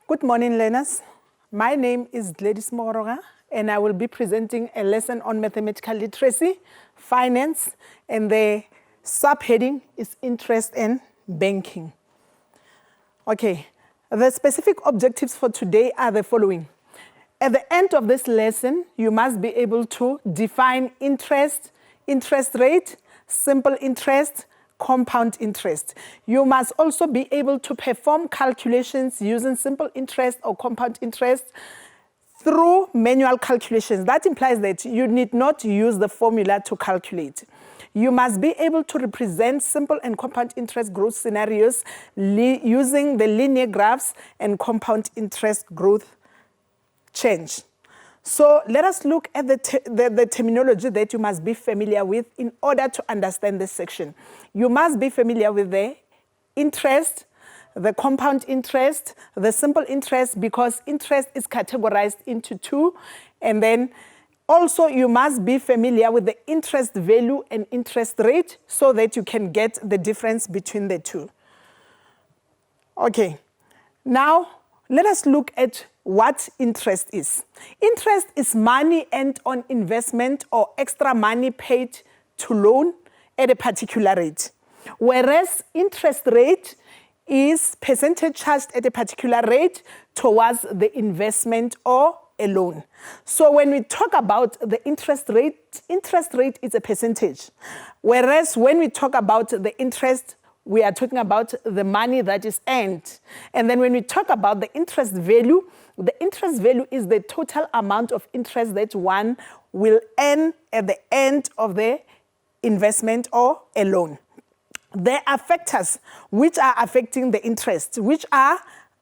Good morning, learners. My name is Gladys Moroga, and I will be presenting a lesson on mathematical literacy, finance, and the subheading is interest and banking. Okay, the specific objectives for today are the following. At the end of this lesson, you must be able to define interest, interest rate, simple interest, compound interest. You must also be able to perform calculations using simple interest or compound interest through manual calculations. That implies that you need not use the formula to calculate. You must be able to represent simple and compound interest growth scenarios using the linear graphs and compound interest growth change. So let us look at the terminology that you must be familiar with in order to understand this section. You must be familiar with the interest, the compound interest, the simple interest, because interest is categorized into two. And then also you must be familiar with the interest value and interest rate so that you can get the difference between the two. Okay, now let us look at what interest is. Interest is money earned on investment or extra money paid to loan at a particular rate. Whereas interest rate is percentage charged at a particular rate towards the investment or a loan. So when we talk about the interest rate is a percentage. Whereas when we talk about the interest, we are talking about the money that is earned. And then when we talk about the interest value is the total amount of interest that one will earn at the end of the investment or a loan. There are factors which are affecting the interest, which are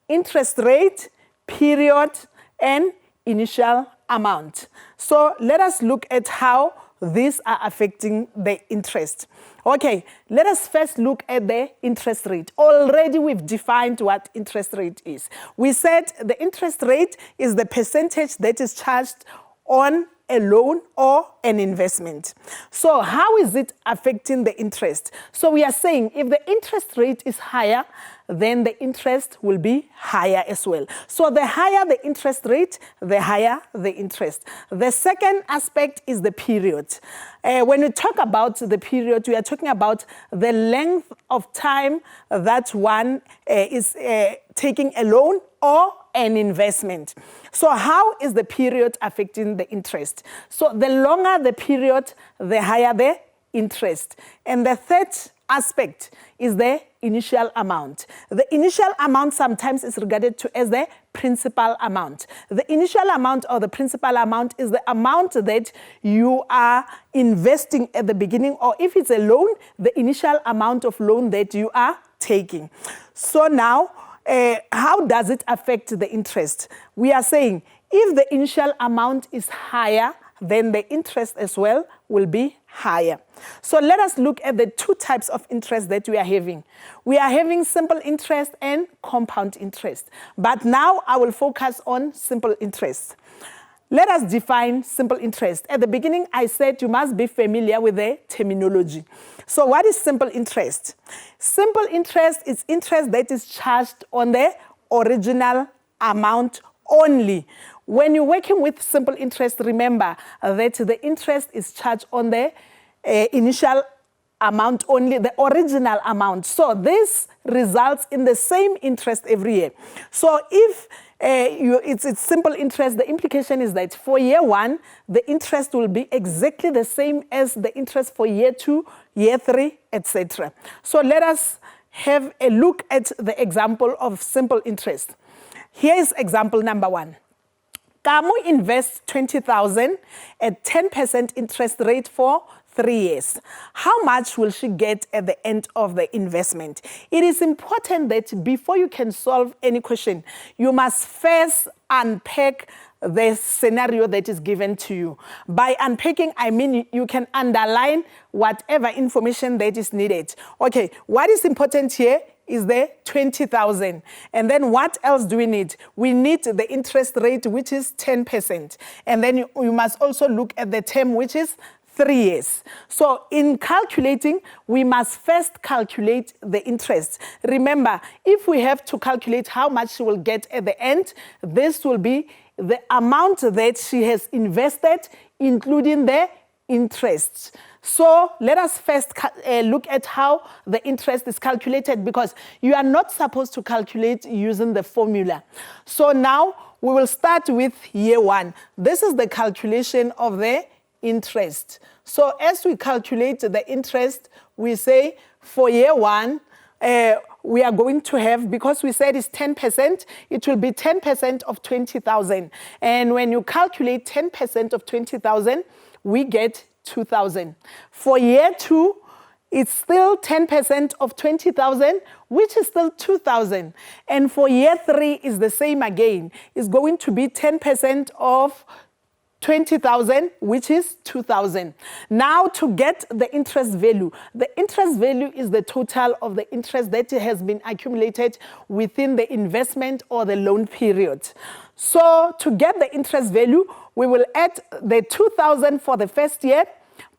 interest rate, period, and initial amount. So let us look at how these are affecting the interest. Okay, let us first look at the interest rate. Already we've defined what interest rate is. We said the interest rate is the percentage that is charged on a loan or an investment. So how is it affecting the interest? So we are saying if the interest rate is higher, then the interest will be higher as well. So the higher the interest rate, the higher the interest. The second aspect is the period. When we talk about the period, we are talking about the length of time that one is taking a loan or an investment. So how is the period affecting the interest? So the longer the period, the higher the interest. And the third aspect is the initial amount. The initial amount sometimes is regarded to as the principal amount. The initial amount or the principal amount is the amount that you are investing at the beginning, or if it's a loan, the initial amount of loan that you are taking. So now, how does it affect the interest? We are saying if the initial amount is higher, then the interest as well will be higher. So let us look at the two types of interest that we are having. We are having simple interest and compound interest. But now I will focus on simple interest. Let us define simple interest. At the beginning, I said you must be familiar with the terminology. So what is simple interest? Simple interest is interest that is charged on the original amount only. When you're working with simple interest, remember that the interest is charged on the initial amount only, the original amount. So this results in the same interest every year. So if it's simple interest, the implication is that for year one, the interest will be exactly the same as the interest for year two, year three, etc. So let us have a look at the example of simple interest. Here is example number one. Kamu invests 20,000 at 10% interest rate for 3 years. How much will she get at the end of the investment? It is important that before you can solve any question, you must first unpack the scenario that is given to you. By unpacking, I mean you can underline whatever information that is needed. Okay, what is important here is the 20,000. And then what else do we need? We need the interest rate, which is 10%. And then you must also look at the term, which is 3 years. So in calculating, we must first calculate the interest. Remember, if we have to calculate how much she will get at the end, this will be the amount that she has invested, including the interest. So let us first look at how the interest is calculated, because you are not supposed to calculate using the formula. So now we will start with year 1. This is the calculation of the interest. So as we calculate the interest, we say for year 1, we are going to have, because we said it's 10%, it will be 10% of 20,000. And when you calculate 10% of 20,000, we get 2,000. For year 2, it's still 10% of 20,000, which is still 2,000. And for year 3 is the same again. It's going to be 10% of 20,000, which is 2,000. Now to get the interest value is the total of the interest that has been accumulated within the investment or the loan period. So to get the interest value, we will add the 2,000 for the first year,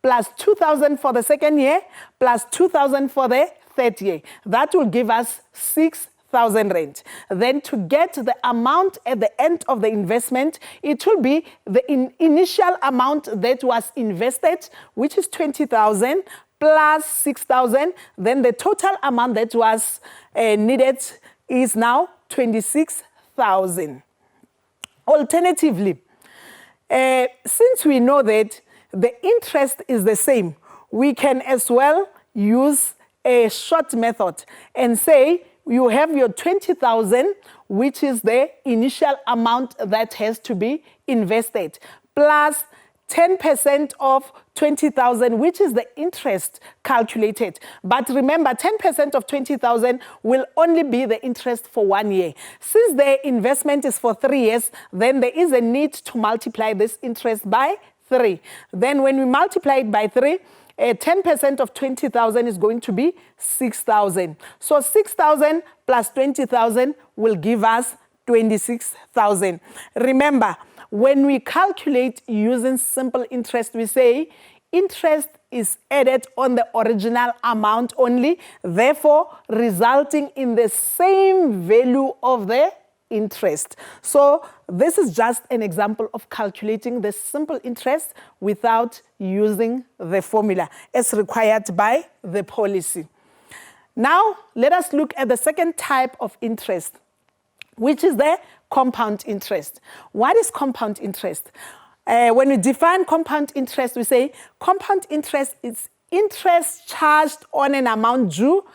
plus 2,000 for the second year, plus 2,000 for the third year. That will give us 6,000 rand. Then to get the amount at the end of the investment, it will be the initial amount that was invested, which is 20,000 plus 6,000. Then the total amount that was needed is now 26,000. Alternatively, since we know that the interest is the same, we can as well use a short method and say you have your 20,000, which is the initial amount that has to be invested, plus 10% of 20,000, which is the interest calculated. But remember, 10% of 20,000 will only be the interest for 1 year. Since the investment is for 3 years, then there is a need to multiply this interest by 3. Then when we multiply it by 3, 10% of 20,000 is going to be 6,000. So 6,000 plus 20,000 will give us 26,000. Remember, when we calculate using simple interest, we say interest is added on the original amount only, therefore resulting in the same value of the interest. So this is just an example of calculating the simple interest without using the formula as required by the policy. Now, let us look at the second type of interest, which is the compound interest. What is compound interest? When we define compound interest, we say compound interest is interest charged on an amount due,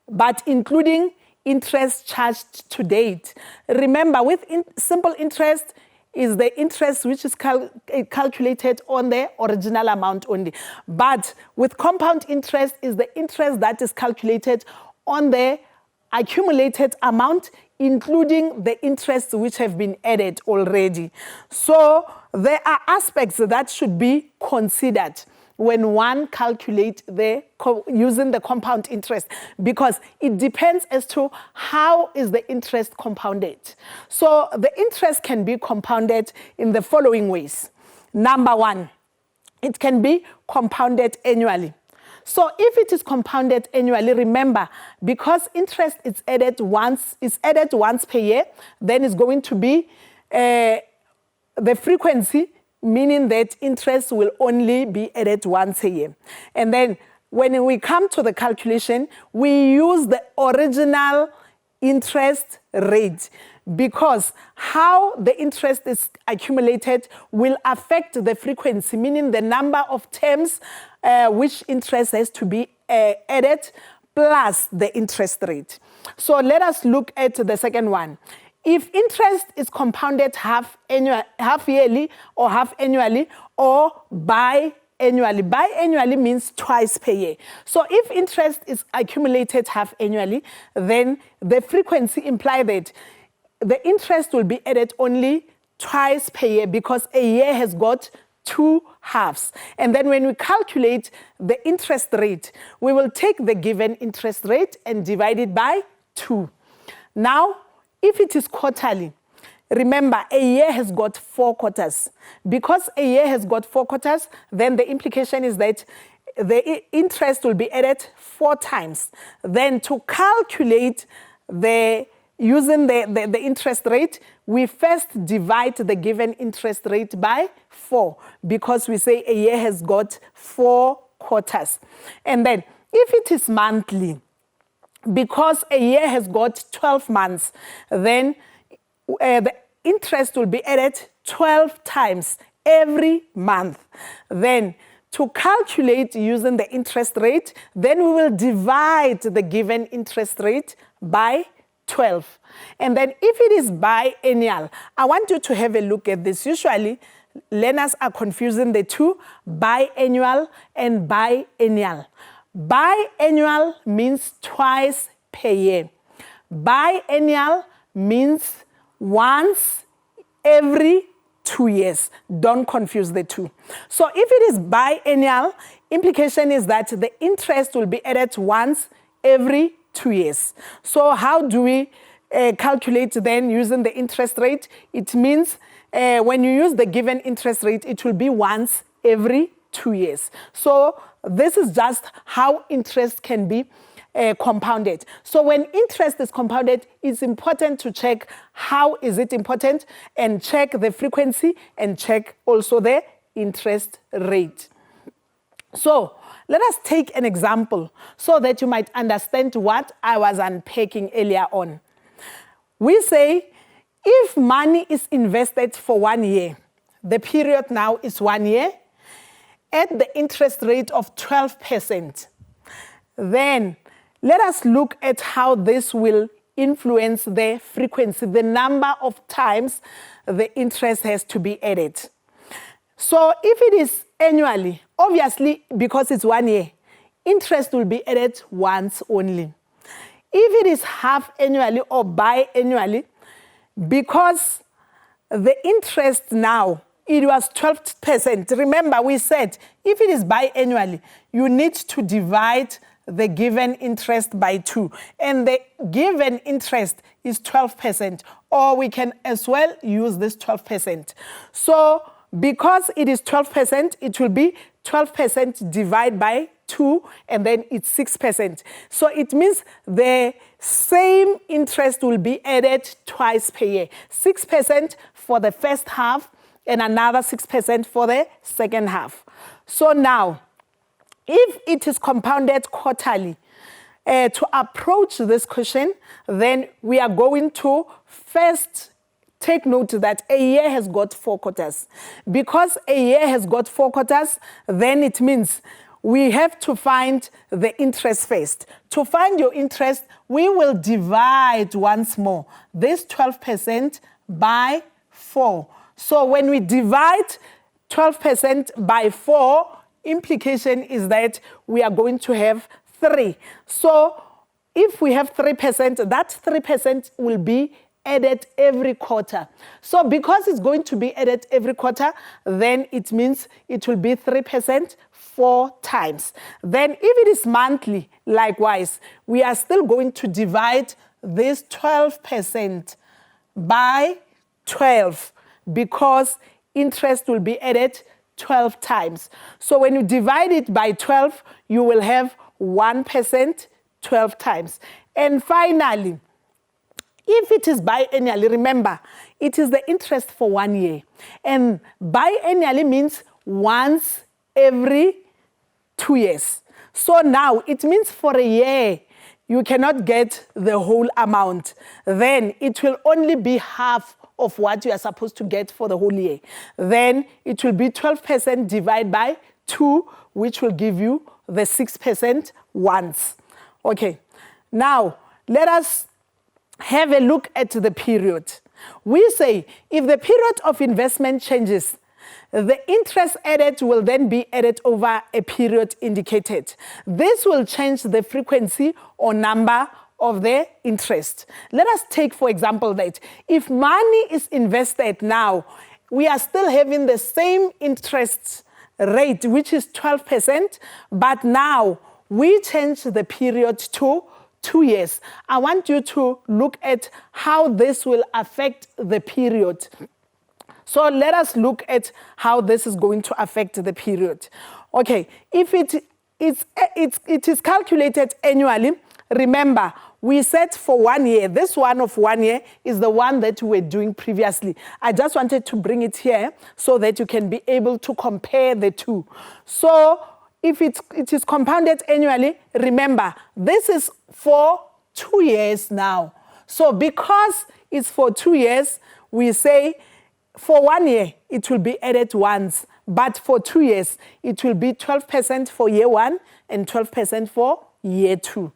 but including interest charged to date. Remember, with simple interest is the interest which is calculated on the original amount only. But with compound interest is the interest that is calculated on the accumulated amount, including the interests which have been added already. So there are aspects that should be considered when one calculates using the compound interest, because it depends as to how is the interest compounded. So the interest can be compounded in the following ways. Number 1, it can be compounded annually. So if it is compounded annually, remember, because interest is added once per year, then it's going to be the frequency, meaning that interest will only be added once a year. And then when we come to the calculation, we use the original interest rate, because how the interest is accumulated will affect the frequency, meaning the number of terms which interest has to be added, plus the interest rate. So let us look at the second one. If interest is compounded half yearly or half annually or biannually. Biannually means twice per year. So if interest is accumulated half annually, then the frequency implies that the interest will be added only twice per year, because a year has got 2 halves. And then when we calculate the interest rate, we will take the given interest rate and divide it by 2. Now, if it is quarterly, remember, a year has got 4 quarters. Because a year has got 4 quarters, then the implication is that the interest will be added 4 times. Then to calculate using the interest rate, we first divide the given interest rate by 4, because we say a year has got 4 quarters. And then if it is monthly, because a year has got 12 months, then the interest will be added 12 times every month. Then to calculate using the interest rate, then we will divide the given interest rate by 12. And then if it is biennial, I want you to have a look at this. Usually, learners are confusing the two, biannual and biennial. Biannual means twice per year. Biennial means once every 2 years. Don't confuse the two. So if it is biennial, implication is that the interest will be added once every 2 years. So how do we calculate then using the interest rate? It means when you use the given interest rate, it will be once every 2 years. So this is just how interest can be compounded. So when interest is compounded, it's important to check how is it important, and check the frequency, and check also the interest rate. So let us take an example so that you might understand what I was unpacking earlier on. We say if money is invested for 1 year, the period now is 1 year, at the interest rate of 12%, then let us look at how this will influence the frequency, the number of times the interest has to be added. So if it is annually, obviously, because it's 1 year, interest will be added once only. If it is half annually or biannually, because the interest now, it was 12%. Remember, we said if it is biannually, you need to divide the given interest by 2. And the given interest is 12%. Or we can as well use this 12%. So because it is 12%, it will be 12% divided by 2, and then it's 6%. So it means the same interest will be added twice per year. 6% for the first half, and another 6% for the second half. So now, if it is compounded quarterly, to approach this question, then we are going to first take note that a year has got 4 quarters. Because a year has got 4 quarters, then it means we have to find the interest first. To find your interest, we will divide once more this 12% by 4. So when we divide 12% by 4, implication is that we are going to have 3. So if we have 3%, that 3% will be added every quarter. So because it's going to be added every quarter, then it means it will be 3% 4 times. Then if it is monthly, likewise, we are still going to divide this 12% by 12, because interest will be added 12 times. So when you divide it by 12, you will have 1% 12 times. And finally, if it is biannually, remember, it is the interest for 1 year. And biannually means once every 2 years. So now it means for a year, you cannot get the whole amount. Then it will only be half of what you are supposed to get for the whole year. Then it will be 12% divided by 2, which will give you the 6% once. Okay, now let us have a look at the period. We say if the period of investment changes, the interest added will then be added over a period indicated. This will change the frequency or number of the interest. Let us take, for example, that if money is invested now, we are still having the same interest rate, which is 12%, but now we change the period to 2 years, I want you to look at how this will affect the period. So let us look at how this is going to affect the period. Okay, if it is calculated annually, remember, we said for 1 year, this one of 1 year is the one that we were doing previously. I just wanted to bring it here so that you can be able to compare the two. So if it is compounded annually, remember, this is for 2 years now. So because it's for 2 years, we say for 1 year, it will be added once. But for 2 years, it will be 12% for year 1 and 12% for year 2.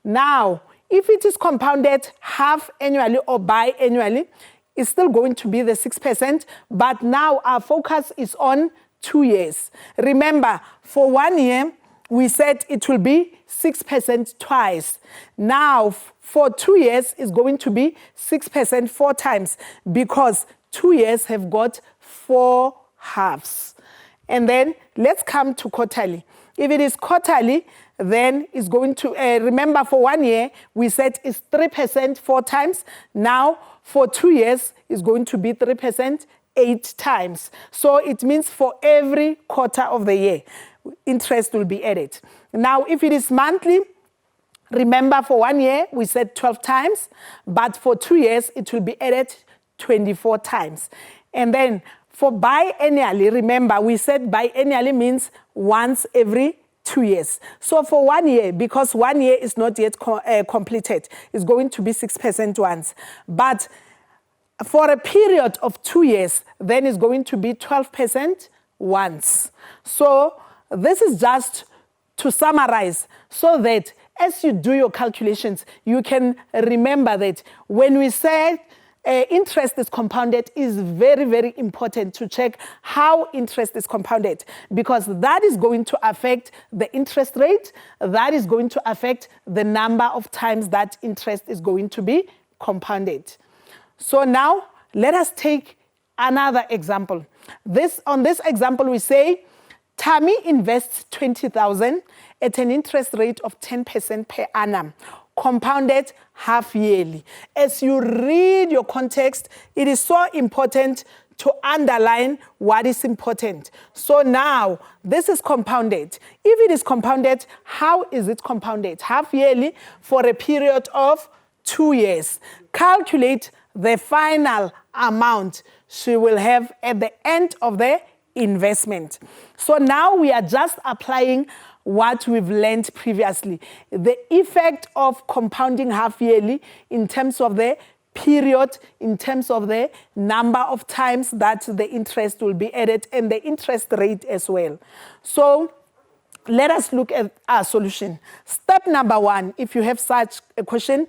Now, if it is compounded half annually or biannually, it's still going to be the 6%, but now our focus is on 2 years. Remember, for 1 year, we said it will be 6% twice. Now, for 2 years, it's going to be 6% 4 times because 2 years have got 4 halves. And then let's come to quarterly. If it is quarterly, then it's going to, remember for 1 year, we said it's 3% 4 times. Now, for 2 years, it's going to be 3% 8 times. So it means for every quarter of the year, interest will be added. Now, if it is monthly, remember for 1 year, we said 12 times, but for 2 years, it will be added 24 times. And then for biannually, remember, we said biannually means once every 2 years. So for 1 year, because 1 year is not yet completed, it's going to be 6% once. But for a period of 2 years, then it's going to be 12% once. So this is just to summarize so that as you do your calculations, you can remember that when we say interest is compounded, is very, very important to check how interest is compounded because that is going to affect the interest rate. That is going to affect the number of times that interest is going to be compounded. So now let us take another example. On this example, we say Tammy invests 20,000 at an interest rate of 10% per annum, compounded half yearly. As you read your context, it is so important to underline what is important. So now, this is compounded. If it is compounded, how is it compounded? Half yearly for a period of 2 years. Calculate the final amount she will have at the end of the investment. So now we are just applying what we've learned previously. The effect of compounding half yearly in terms of the period, in terms of the number of times that the interest will be added and the interest rate as well. So let us look at our solution. Step number 1, if you have such a question,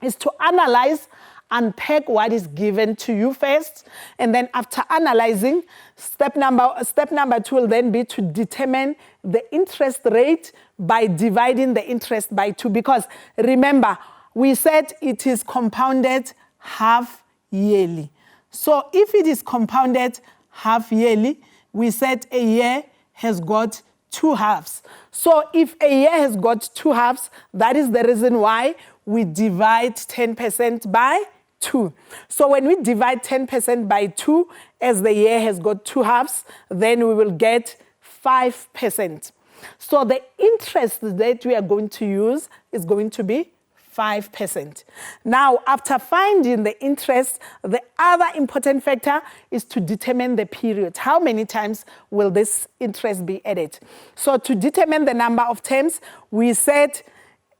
is to analyze, unpack what is given to you first, and then after analyzing, step number 2 will then be to determine the interest rate by dividing the interest by 2. Because remember, we said it is compounded half yearly. So if it is compounded half yearly, we said a year has got 2 halves. So if a year has got 2 halves, that is the reason why we divide 10% by 2. So when we divide 10% by 2, as the year has got 2 halves, then we will get 5%. So the interest that we are going to use is going to be 5%. Now, after finding the interest, the other important factor is to determine the period. How many times will this interest be added? So to determine the number of terms, we said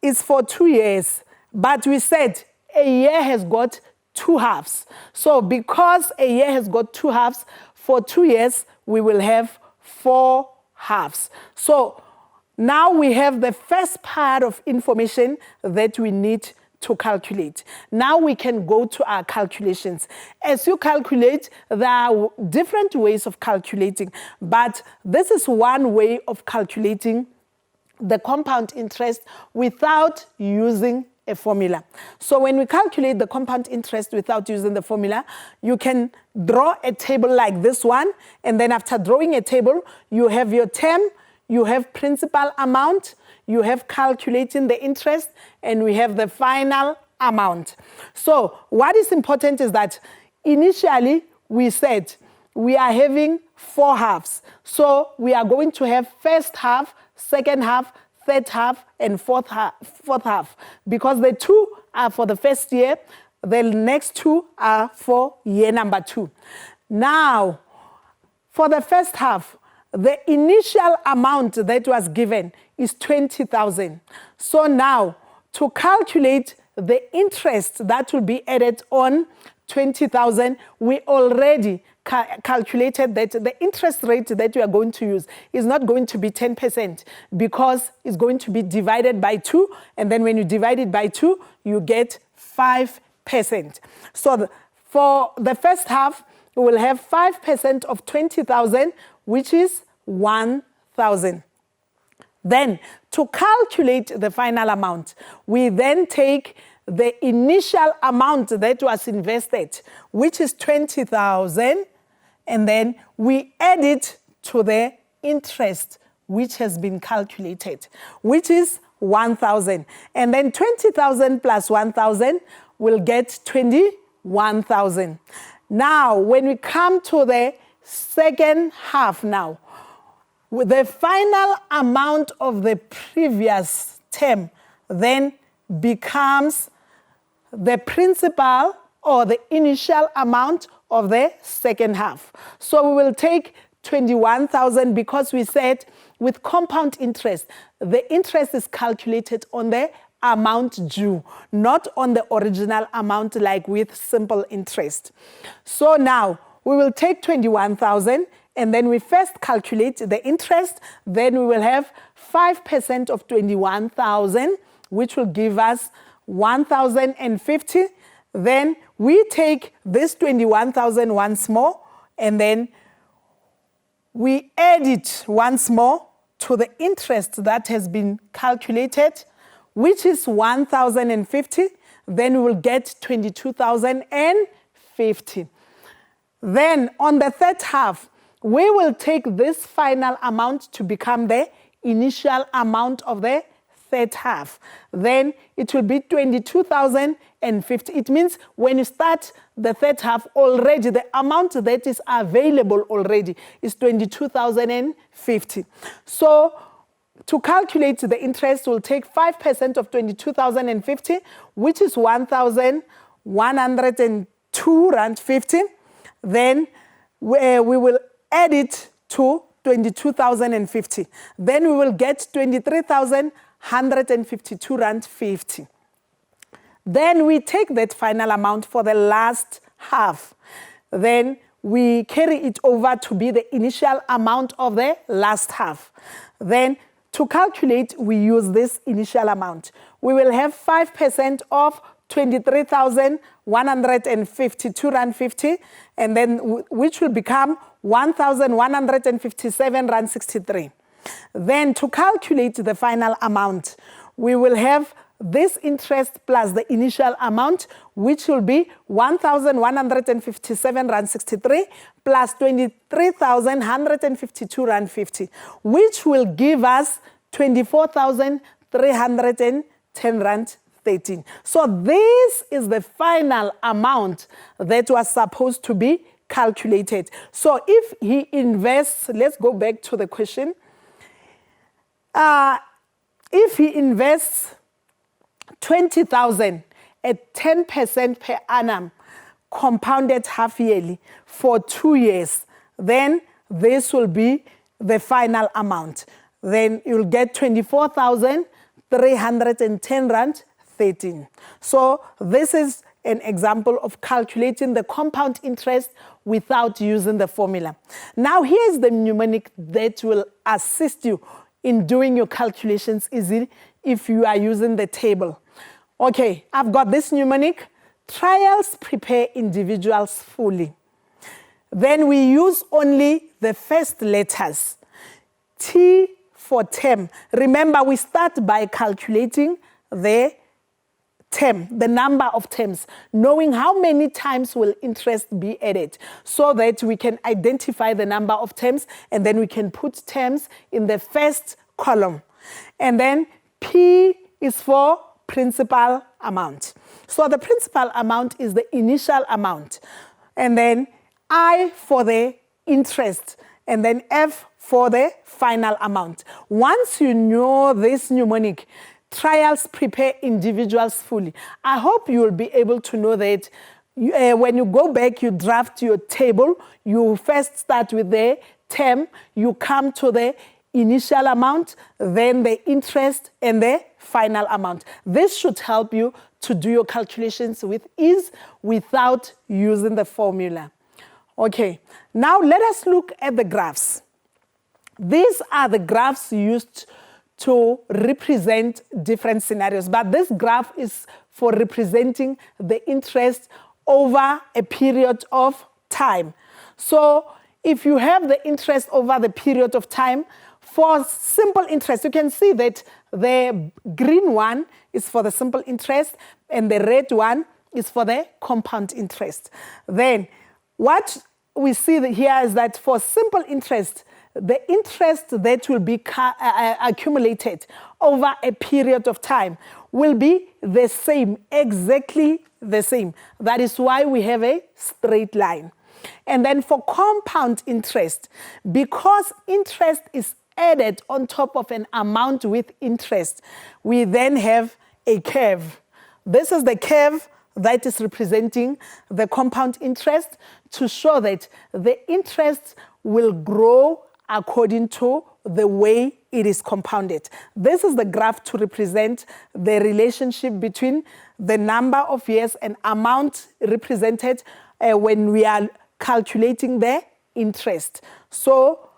it's for 2 years, but we said a year has got 2 halves. So because a year has got 2 halves, for 2 years, we will have 4 halves. So now we have the first part of information that we need to calculate. Now we can go to our calculations. As you calculate, there are different ways of calculating, but this is one way of calculating the compound interest without using a formula. So when we calculate the compound interest without using the formula, you can draw a table like this one, and then after drawing a table, you have your term, you have principal amount, you have calculating the interest, and we have the final amount. So what is important is that initially we said we are having 4 halves. So we are going to have first half, second half, third half, and fourth half. Because the 2 are for the first year, the next 2 are for year number 2. Now, for the first half, the initial amount that was given is 20,000. So now, to calculate the interest that will be added on 20,000, we already calculated that the interest rate that we are going to use is not going to be 10% because it's going to be divided by 2, and then when you divide it by 2, you get 5%. So for the first half, we will have 5% of 20,000, which is 1,000. Then, to calculate the final amount, we then take the initial amount that was invested, which is 20,000, and then we add it to the interest which has been calculated, which is 1,000. And then 20,000 plus 1,000 will get 21,000. Now, when we come to the second half now, with the final amount of the previous term then becomes the principal or the initial amount of the second half. So we will take 21,000 because we said with compound interest, the interest is calculated on the amount due, not on the original amount like with simple interest. So now we will take 21,000 and then we first calculate the interest, then we will have 5% of 21,000, which will give us 1,050. Then we take this 21,000 once more, and then we add it once more to the interest that has been calculated, which is 1,050. Then we will get 22,050. Then on the third half, we will take this final amount to become the initial amount of the third half. Then it will be 22,050. It means when you start the third half already, the amount that is available already is 22,050. So to calculate the interest, we'll take 5% of 22,050, which is 1,102 rand 50. Then we will add it to 22,050. Then we will get 23,152 rand 50. Then we take that final amount for the last half. Then we carry it over to be the initial amount of the last half. Then to calculate, we use this initial amount. We will have 5% of 23,152 rand 50, and then which will become 1,157 rand 63. Then to calculate the final amount, we will have this interest plus the initial amount, which will be 1,157 rand 63 plus 23,152 rand 50, which will give us 24,310 rand 13. So this is the final amount that was supposed to be calculated. So if he invests, let's go back to the question. If he invests 20,000 at 10% per annum, compounded half yearly for 2 years, then this will be the final amount. Then you'll get 24,310 rand 13. So this is an example of calculating the compound interest without using the formula. Now here's the mnemonic that will assist you in doing your calculations easily if you are using the table. Okay, I've got this mnemonic. Trials prepare individuals fully. Then we use only the first letters. T for term. Remember, we start by calculating the term, the number of terms, knowing how many times will interest be added so that we can identify the number of terms and then we can put terms in the first column. And then P is for principal amount. So the principal amount is the initial amount. And then I for the interest. And then F for the final amount. Once you know this mnemonic, trials prepare individuals fully. I hope you will be able to know that when you go back, you draft your table, you first start with the term, you come to the initial amount, then the interest, and the final amount. This should help you to do your calculations with ease without using the formula. Okay, now let us look at the graphs. These are the graphs used to represent different scenarios, but this graph is for representing the interest over a period of time. So if you have the interest over the period of time, for simple interest, you can see that the green one is for the simple interest and the red one is for the compound interest. Then what we see here is that for simple interest, the interest that will be accumulated over a period of time will be the same, exactly the same. That is why we have a straight line. And then for compound interest, because interest is added on top of an amount with interest, we then have a curve. This is the curve that is representing the compound interest to show that the interest will grow according to the way it is compounded. This is the graph to represent the relationship between the number of years and amount represented when we are calculating the interest. So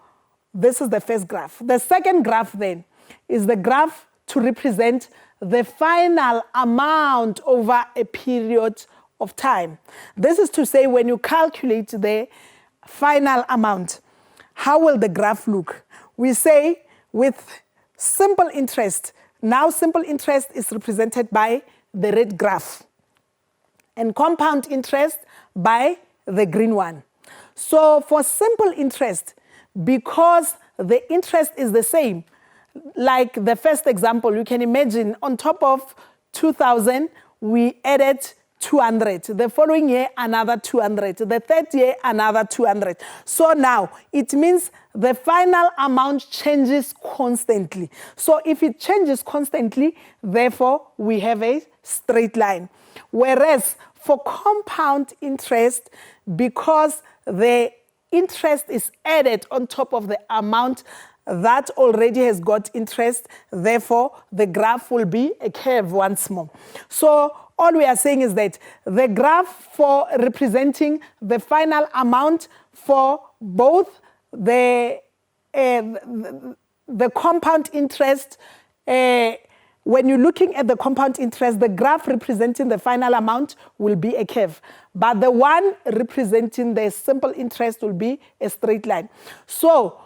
this is the first graph. The second graph then is the graph to represent the final amount over a period of time. This is to say when you calculate the final amount, how will the graph look? We say with simple interest, now simple interest is represented by the red graph and compound interest by the green one. So for simple interest, because the interest is the same, like the first example, you can imagine on top of 2,000, we added 200. The following year, another 200. The third year, another 200. So now, it means the final amount changes constantly. So if it changes constantly, therefore, we have a straight line. Whereas for compound interest, because the interest is added on top of the amount that already has got interest, therefore, the graph will be a curve once more. So all we are saying is that the graph for representing the final amount for both the compound interest, when you're looking at the compound interest, the graph representing the final amount will be a curve. But the one representing the simple interest will be a straight line. So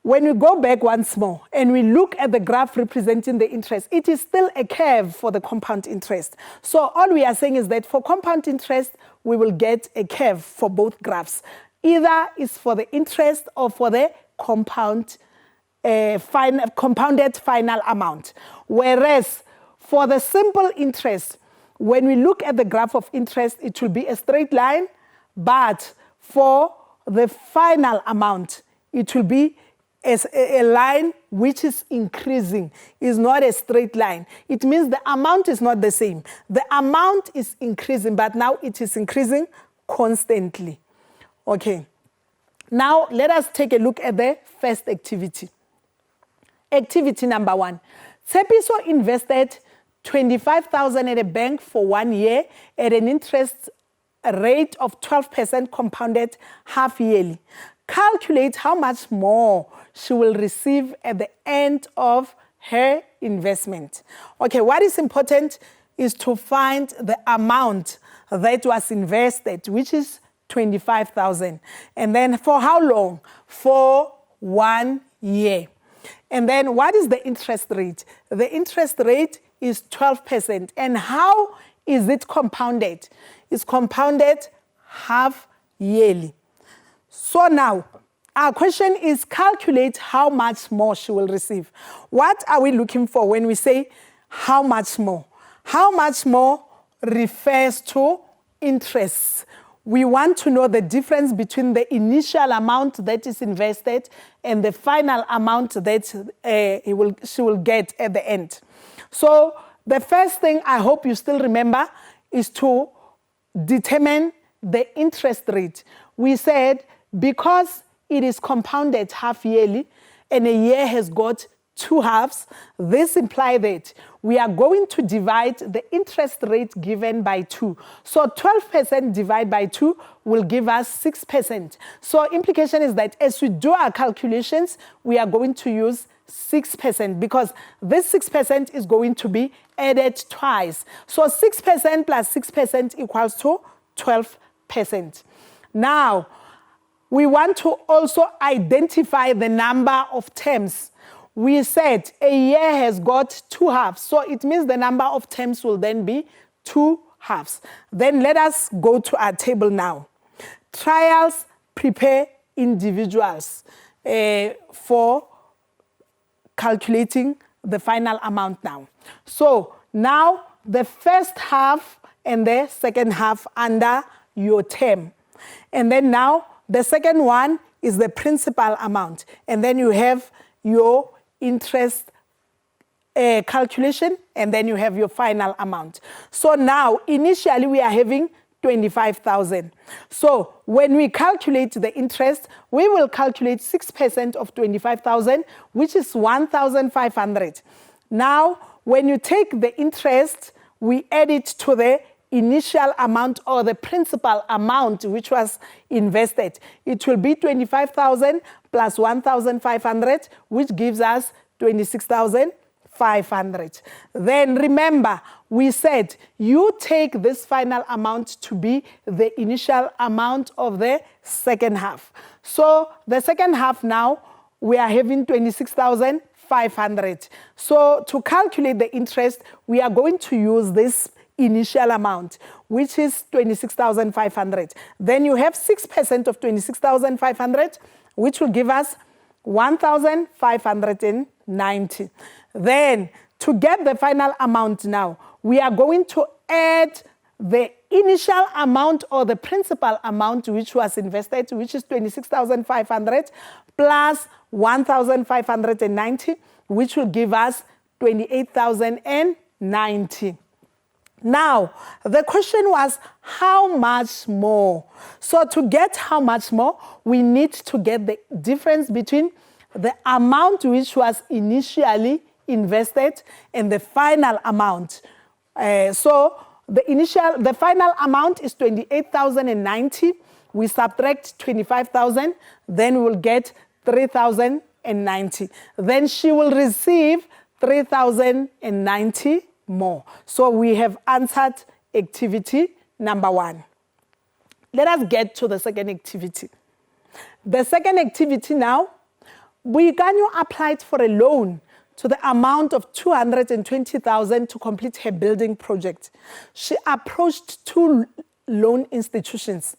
when we go back once more and we look at the graph representing the interest, it is still a curve for the compound interest. So all we are saying is that for compound interest, we will get a curve for both graphs. Either is for the interest or for the compounded final amount. Whereas for the simple interest, when we look at the graph of interest, it will be a straight line, but for the final amount, it will be a line which is increasing, is not a straight line. It means the amount is not the same. The amount is increasing, but now it is increasing constantly. Okay. Now let us take a look at the first activity. Activity number 1. Tshepiso invested 25,000 at a bank for 1 year at an interest rate of 12% compounded half yearly. Calculate how much more she will receive at the end of her investment. Okay, what is important is to find the amount that was invested, which is 25,000. And then for how long? For 1 year. And then what is the interest rate? The interest rate is 12%. And how is it compounded? It's compounded half yearly. So now, Our question is calculate how much more she will receive. What are we looking for when we say how much more? How much more refers to interest. We want to know the difference between the initial amount that is invested and the final amount that she will get at the end. So the first thing I hope you still remember is to determine the interest rate. We said because it is compounded half yearly and a year has got 2 halves, this implies that we are going to divide the interest rate given by 2. So 12% divided by 2 will give us 6%. So implication is that as we do our calculations, we are going to use 6% because this 6% is going to be added twice. So 6% plus 6% equals to 12%. Now, we want to also identify the number of terms. We said a year has got 2 halves, so it means the number of terms will then be 2 halves. Then let us go to our table now. Trials prepare individuals for calculating the final amount now. So now the first half and the second half under your term. And then now the second one is the principal amount. And then you have your interest calculation, and then you have your final amount. So now, initially, we are having 25,000. So when we calculate the interest, we will calculate 6% of 25,000, which is 1,500. Now, when you take the interest, we add it to the initial amount or the principal amount which was invested. It will be 25,000 plus 1,500, which gives us 26,500. Then remember, we said you take this final amount to be the initial amount of the second half. So the second half now, we are having 26,500. So to calculate the interest, we are going to use this initial amount, which is 26,500. Then you have 6% of 26,500, which will give us 1,590. Then to get the final amount now, we are going to add the initial amount or the principal amount which was invested, which is 26,500 plus 1,590, which will give us 28,090. Now, the question was, how much more? So to get how much more, we need to get the difference between the amount which was initially invested and the final amount. So the final amount is 28,090. We subtract 25,000, then we'll get 3,090. Then she will receive 3,090 more. So we have answered activity number 1. Let us get to the second activity. The second activity now, Boikanyo applied for a loan to the amount of 220,000 to complete her building project. She approached 2 loan institutions.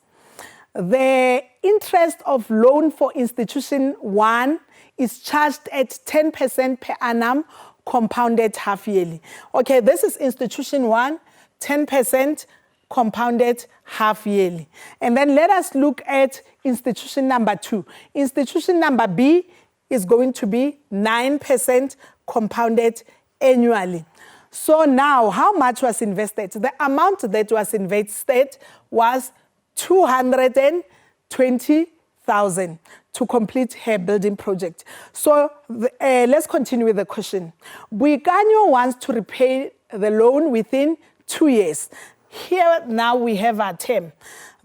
The interest of loan for institution 1 is charged at 10% per annum, compounded half yearly. Okay, this is institution 1, 10% compounded half yearly. And then let us look at institution number 2. Institution number B is going to be 9% compounded annually. So now, how much was invested? The amount that was invested was 220,000 to complete her building project. So let's continue with the question. Boikanyo wants to repay the loan within 2 years. Here now we have our term.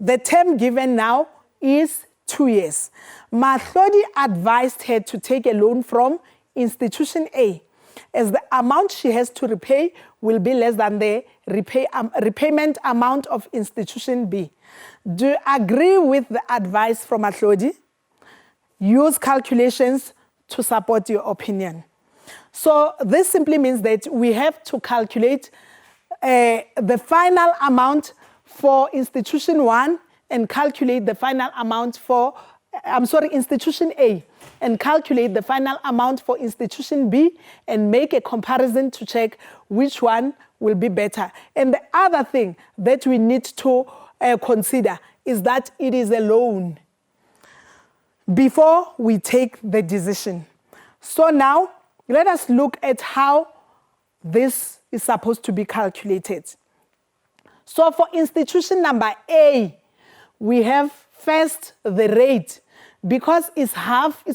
The term given now is 2 years. Mahlodi advised her to take a loan from institution A, as the amount she has to repay will be less than the repayment amount of institution B. Do you agree with the advice from Mahlodi? Use calculations to support your opinion. So this simply means that we have to calculate the final amount for institution 1 and calculate the final amount for institution A, and calculate the final amount for institution B and make a comparison to check which one will be better. And the other thing that we need to consider is that it is a loan before we take the decision. So now let us look at how this is supposed to be calculated. So for institution number A, we have first the rate. Because it's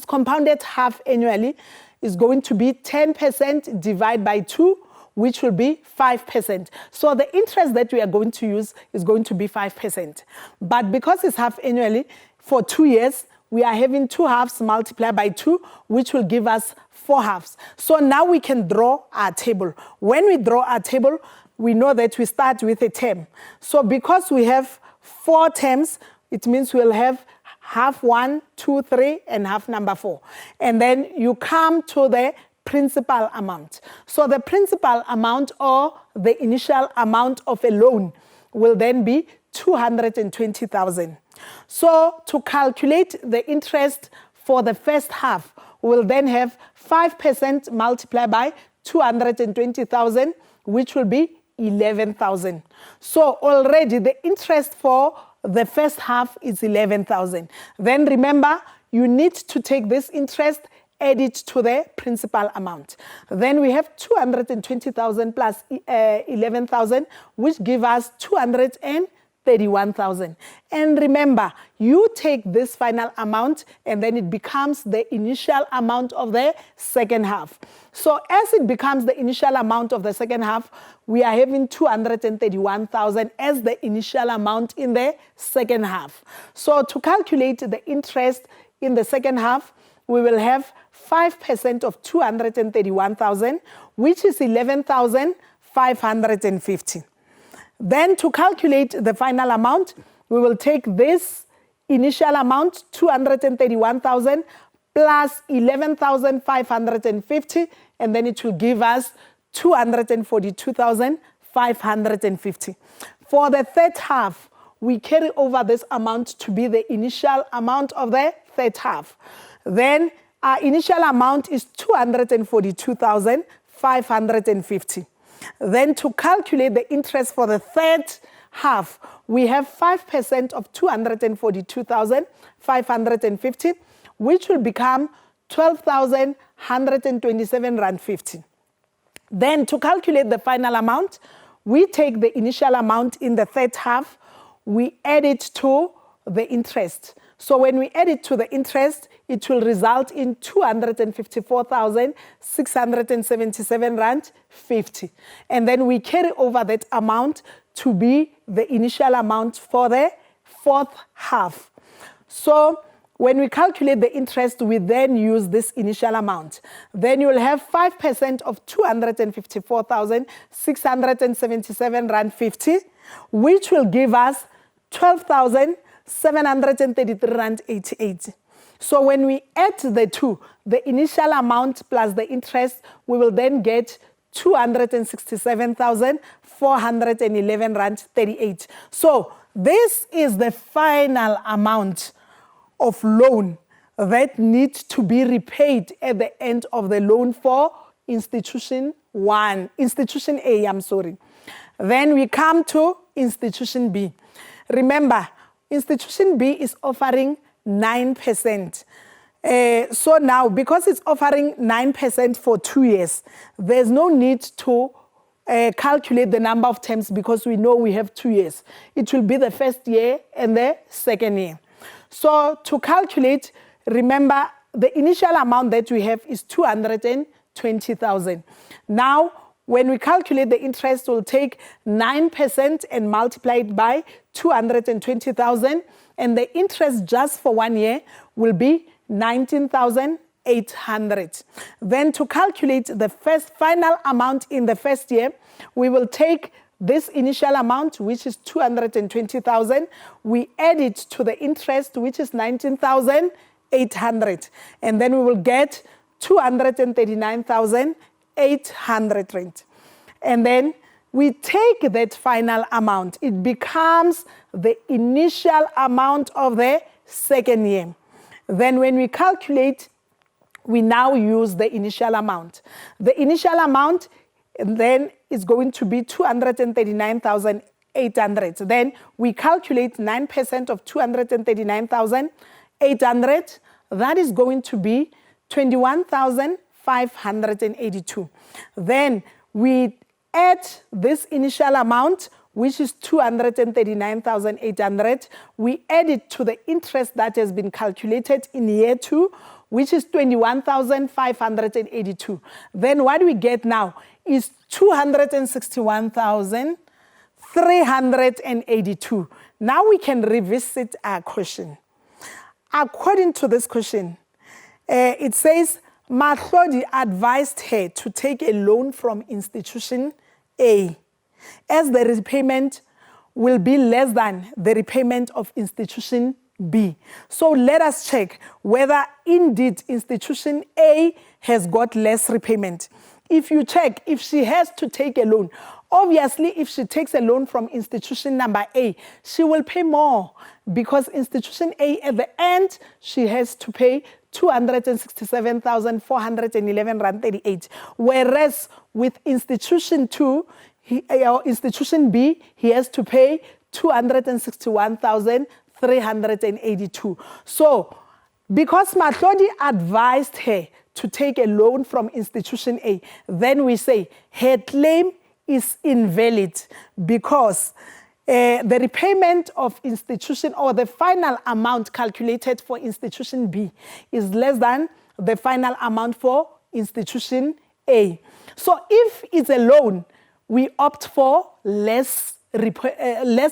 compounded half annually, is going to be 10% divided by 2, which will be 5%. So the interest that we are going to use is going to be 5%. But because it's half annually, for 2 years, we are having 2 halves multiplied by 2, which will give us 4 halves. So now we can draw our table. When we draw our table, we know that we start with a term. So because we have 4 terms, it means we'll have half 1, 2, 3, and half number 4. And then you come to the principal amount. So the principal amount, or the initial amount of a loan, will then be 220,000. So to calculate the interest for the first half, we'll then have 5% multiplied by 220,000, which will be 11,000. So already the interest for the first half is 11,000. Then remember, you need to take this interest, add it to the principal amount. Then we have 220,000 plus 11,000, which give us 231,000. And remember, you take this final amount and then it becomes the initial amount of the second half. So as it becomes the initial amount of the second half, we are having 231,000 as the initial amount in the second half. So to calculate the interest in the second half, we will have 5% of 231,000, which is 11,550. Then to calculate the final amount, we will take this initial amount, 231,000, plus 11,550, and then it will give us 242,550. For the third half, we carry over this amount to be the initial amount of the third half. Then our initial amount is 242,550. Then to calculate the interest for the third half, we have 5% of 242,550, which will become 12,127 Rand 50. Then to calculate the final amount, we take the initial amount in the third half, we add it to the interest. So when we add it to the interest, it will result in 254,677 Rand 50. And then we carry over that amount to be the initial amount for the fourth half. So when we calculate the interest, we then use this initial amount. Then you will have 5% of 254,677 Rand 50, which will give us 12,733 Rand 88. So when we add the two, the initial amount plus the interest, we will then get 267,411 Rand 38. So this is the final amount of loan that needs to be repaid at the end of the loan for institution A. Then we come to institution B. Remember, institution B is offering 9%. So now, because it's offering 9% for 2 years, there's no need to calculate the number of terms because we know we have 2 years. It will be the first year and the second year. So to calculate, remember, the initial amount that we have is 220,000. Now, when we calculate the interest, we'll take 9% and multiply it by 220,000. And the interest just for 1 year will be 19,800. Then to calculate the final amount in the first year, we will take this initial amount, which is 220,000. We add it to the interest, which is 19,800. And then we will get 239,800. And then we take that final amount. It becomes the initial amount of the second year. Then when we calculate, we now use the initial amount. The initial amount then is going to be 239,800. Then we calculate 9% of 239,800. That is going to be 21,582. Then we add this initial amount, which is 239,800. We add it to the interest that has been calculated in year 2, which is 21,582. Then what we get now is 261,382. Now we can revisit our question. According to this question, it says, Mahlodi advised her to take a loan from institution A, as the repayment will be less than the repayment of institution B. So let us check whether indeed institution A has got less repayment. If you check, if she has to take a loan, obviously if she takes a loan from institution number A, she will pay more, because institution A at the end, she has to pay 267,411 rand 38. Whereas with institution 2, or institution B, he has to pay 261,382. So, because Mahlodi advised her to take a loan from institution A, then we say her claim is invalid, because the repayment of institution, or the final amount calculated for institution B, is less than the final amount for institution A. So if it's a loan, we opt for less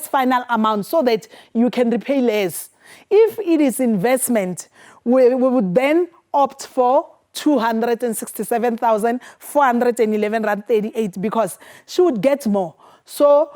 final amount so that you can repay less. If it is investment, we would then opt for 267,411 rand 38, because she would get more. So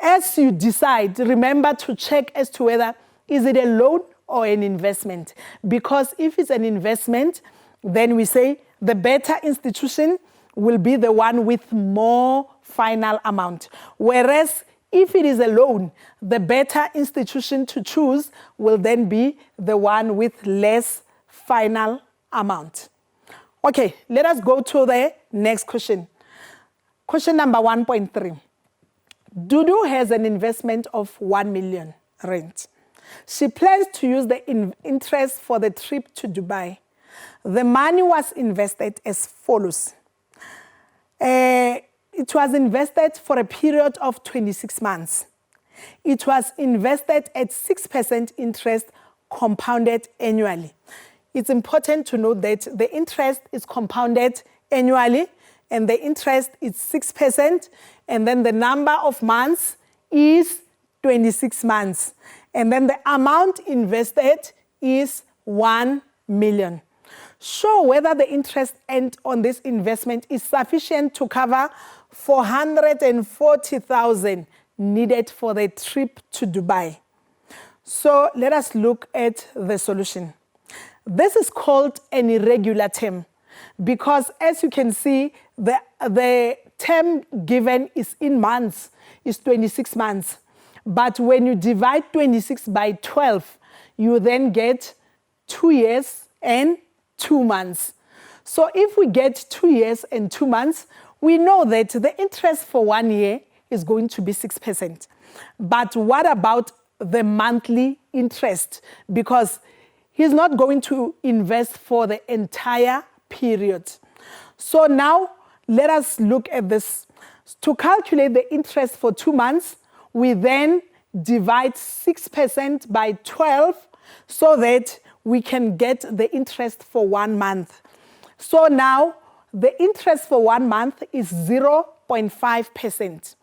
as you decide, remember to check as to whether is it a loan or an investment. Because if it's an investment, then we say the better institution will be the one with more final amount. Whereas if it is a loan, the better institution to choose will then be the one with less final amount. Okay, let us go to the next question. Question number 1.3. Dudu has an investment of 1 million rand. She plans to use the interest for the trip to Dubai. The money was invested as follows. It was invested for a period of 26 months. It was invested at 6% interest compounded annually. It's important to note that the interest is compounded annually, and the interest is 6%, and then the number of months is 26 months. And then the amount invested is 1 million. Show whether the interest earned on this investment is sufficient to cover 440,000 needed for the trip to Dubai. So let us look at the solution. This is called an irregular term, because as you can see, the term given is in months, is 26 months. But when you divide 26 by 12, you then get 2 years and 2 months. So if we get 2 years and 2 months, we know that the interest for 1 year is going to be 6%. But what about the monthly interest? Because he's not going to invest for the entire period. So now let us look at this. To calculate the interest for 2 months, we then divide 6% by 12 so that we can get the interest for 1 month. So now the interest for 1 month is 0.5%.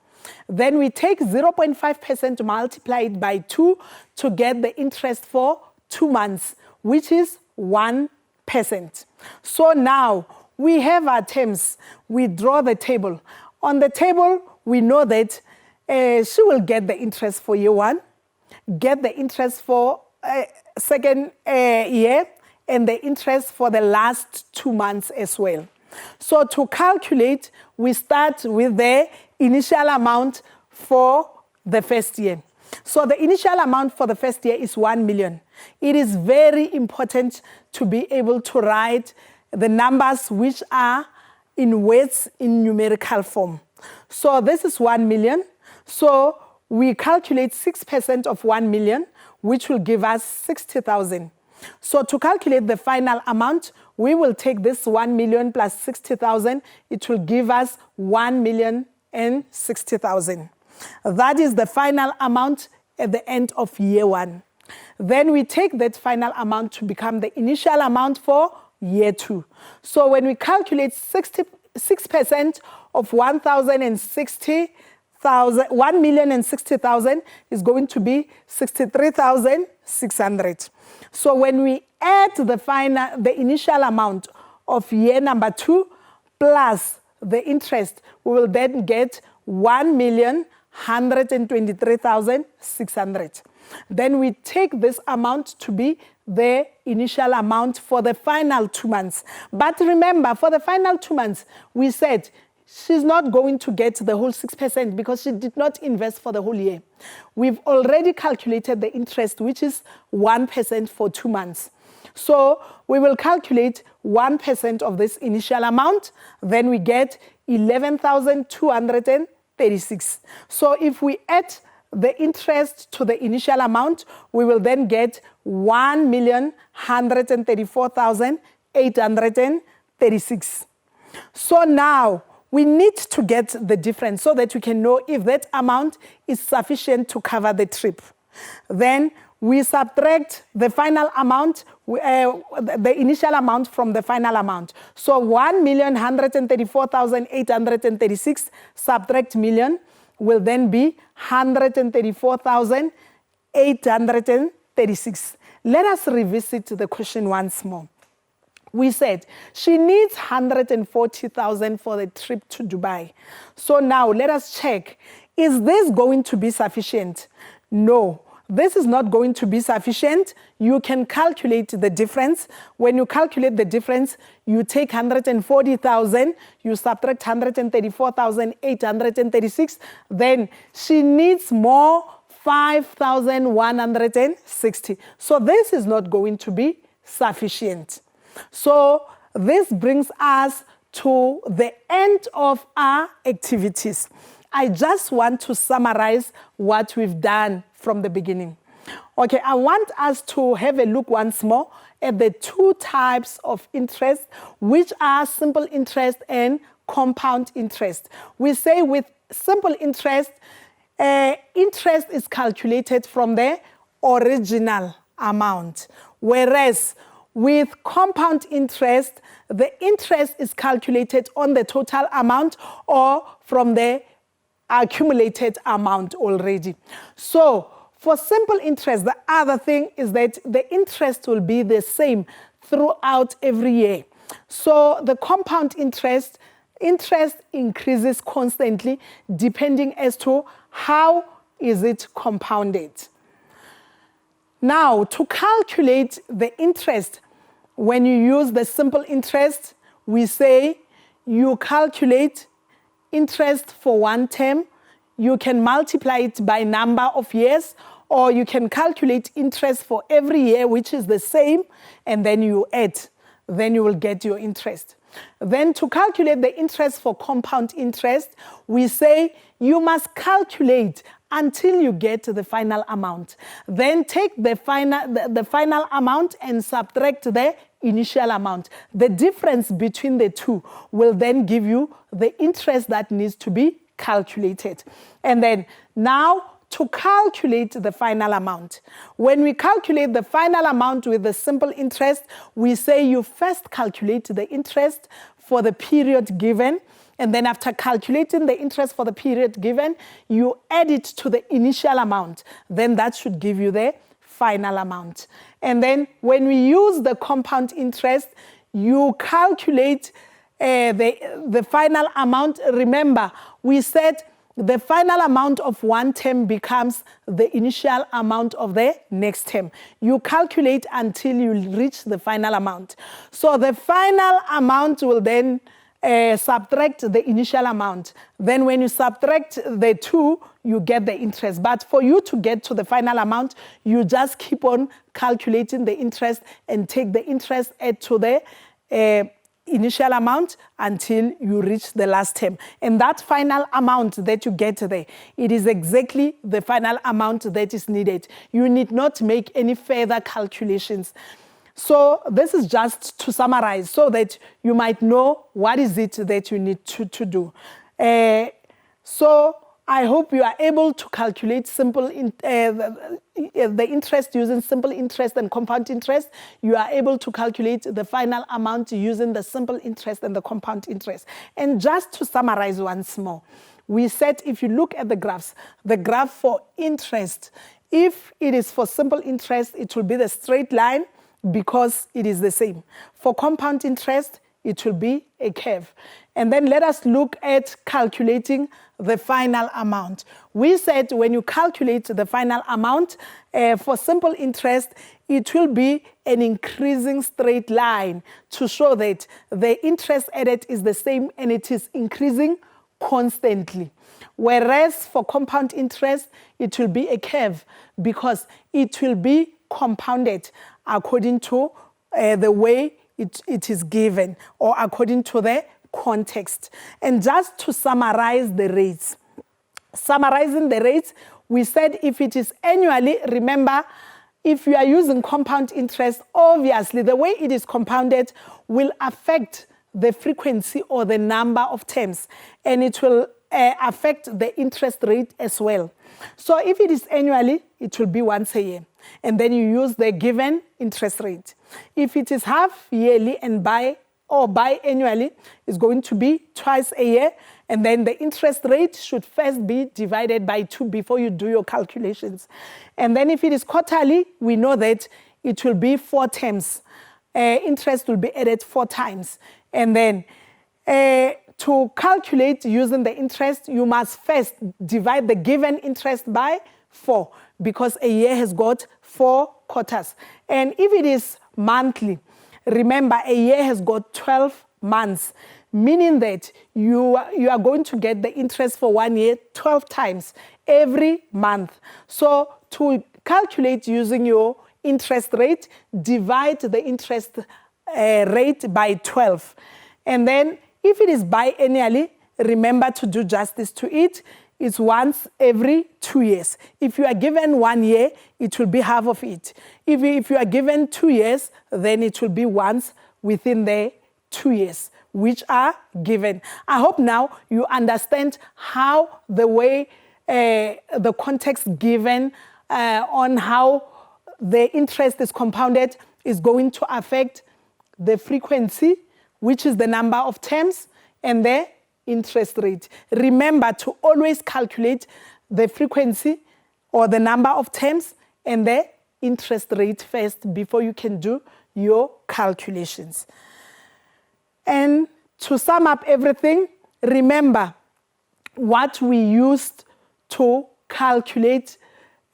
Then we take 0.5% multiplied by 2 to get the interest for 2 months, which is 1%. So now we have our terms. We draw the table. On the table, we know that she will get the interest for year 1, get the interest for second year, and the interest for the last 2 months as well. So to calculate, we start with the initial amount for the first year. So the initial amount for the first year is 1 million. It is very important to be able to write the numbers which are in words in numerical form. So this is 1 million. So we calculate 6% of 1 million, which will give us 60,000. So to calculate the final amount, we will take this 1 million plus 60,000. It will give us 1,060,000. That is the final amount at the end of year one. Then we take that final amount to become the initial amount for year two. So when we calculate 6% of 1,060,000 is going to be 63,600. So when we add the initial amount of year number two plus the interest, we will then get 1,123,600. Then we take this amount to be the initial amount for the final 2 months. But remember, for the final 2 months, we said she's not going to get the whole 6% because she did not invest for the whole year. We've already calculated the interest, which is 1% for 2 months. So we will calculate 1% of this initial amount, then we get 11,236. So if we add the interest to the initial amount, we will then get 1,134,836. So now we need to get the difference so that we can know if that amount is sufficient to cover the trip. Then we subtract the final amount, the initial amount from the final amount. So 1,134,836 subtract million will then be 134,836. Let us revisit the question once more. We said she needs 140,000 for the trip to Dubai. So now let us check. Is this going to be sufficient? No, this is not going to be sufficient. You can calculate the difference. When you calculate the difference, you take 140,000, you subtract 134,836, then she needs more 5,160. So this is not going to be sufficient. So this brings us to the end of our activities. I just want to summarize what we've done from the beginning. Okay, I want us to have a look once more at the two types of interest, which are simple interest and compound interest. We say with simple interest, interest is calculated from the original amount, whereas with compound interest, the interest is calculated on the total amount or from the accumulated amount already. So for simple interest, the other thing is that the interest will be the same throughout every year. So the compound interest increases constantly depending as to how is it compounded. Now, to calculate the interest, when you use the simple interest, we say you calculate interest for one term, you can multiply it by number of years, or you can calculate interest for every year, which is the same, and then you add. Then you will get your interest. Then to calculate the interest for compound interest, we say you must calculate until you get to the final amount. Then take the final amount and subtract the initial amount. The difference between the two will then give you the interest that needs to be calculated. And then now to calculate the final amount. When we calculate the final amount with the simple interest, we say you first calculate the interest for the period given, and then after calculating the interest for the period given, you add it to the initial amount. Then that should give you the final amount. And then when we use the compound interest, you calculate the final amount. Remember, we said the final amount of one term becomes the initial amount of the next term. You calculate until you reach the final amount. So the final amount will then subtract the initial amount. Then when you subtract the 2, you get the interest. But for you to get to the final amount, you just keep on calculating the interest and take the interest add to the initial amount until you reach the last term. And that final amount that you get there, it is exactly the final amount that is needed. You need not make any further calculations. So this is just to summarize so that you might know what is it that you need to do. So I hope you are able to calculate the interest using simple interest and compound interest. You are able to calculate the final amount using the simple interest and the compound interest. And just to summarize once more, we said if you look at the graphs, the graph for interest, if it is for simple interest, it will be the straight line because it is the same. For compound interest, it will be a curve. And then let us look at calculating the final amount. We said when you calculate the final amount for simple interest, it will be an increasing straight line to show that the interest added is the same and it is increasing constantly. Whereas for compound interest, it will be a curve because it will be compounded according to the way it is given or according to the context. And just to summarize the rates, summarizing the rates, we said if it is annually, remember, if you are using compound interest, obviously the way it is compounded will affect the frequency or the number of terms, and it will affect the interest rate as well. So if it is annually, it will be once a year, and then you use the given interest rate. If it is half yearly and biannually, it's going to be twice a year, and then the interest rate should first be divided by 2 before you do your calculations. And then if it is quarterly, we know that it will be 4 terms. Interest will be added 4 times. And then to calculate using the interest, you must first divide the given interest by 4 because a year has got 4 quarters. And if it is monthly, remember a year has got 12 months, meaning that you are going to get the interest for 1 year 12 times every month. So to calculate using your interest rate, divide the interest rate by 12. And then if it is biannually, remember to do justice to it. It's once every 2 years. If you are given 1 year, it will be half of it. If you are given 2 years, then it will be once within the 2 years, which are given. I hope now you understand how the way the context given on how the interest is compounded is going to affect the frequency, which is the number of terms, and the interest rate. Remember to always calculate the frequency or the number of terms and the interest rate first before you can do your calculations. And to sum up everything, remember what we used to calculate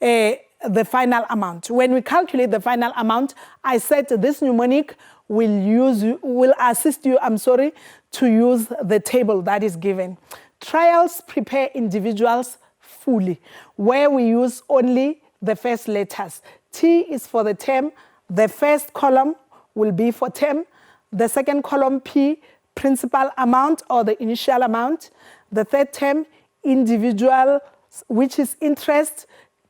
the final amount. When we calculate the final amount, I said this mnemonic will assist you, to use the table that is given. Trials prepare individuals fully, where we use only the first letters. T is for the term. The first column will be for term. The second column, P, principal amount or the initial amount. The third term, individual, which is interest,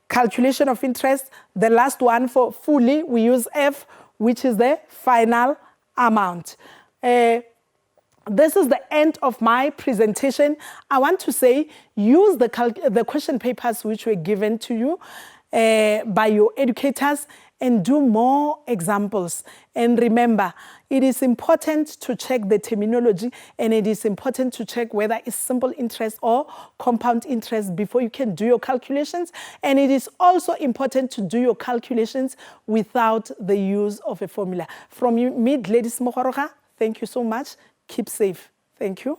calculation of interest. The last one for fully, we use F, which is the final amount. This is the end of my presentation. I want to say use the question papers which were given to you by your educators and do more examples. And remember, it is important to check the terminology, and it is important to check whether it's simple interest or compound interest before you can do your calculations. And it is also important to do your calculations without the use of a formula. From me, Gladys Mogoroga, thank you so much. Keep safe. Thank you.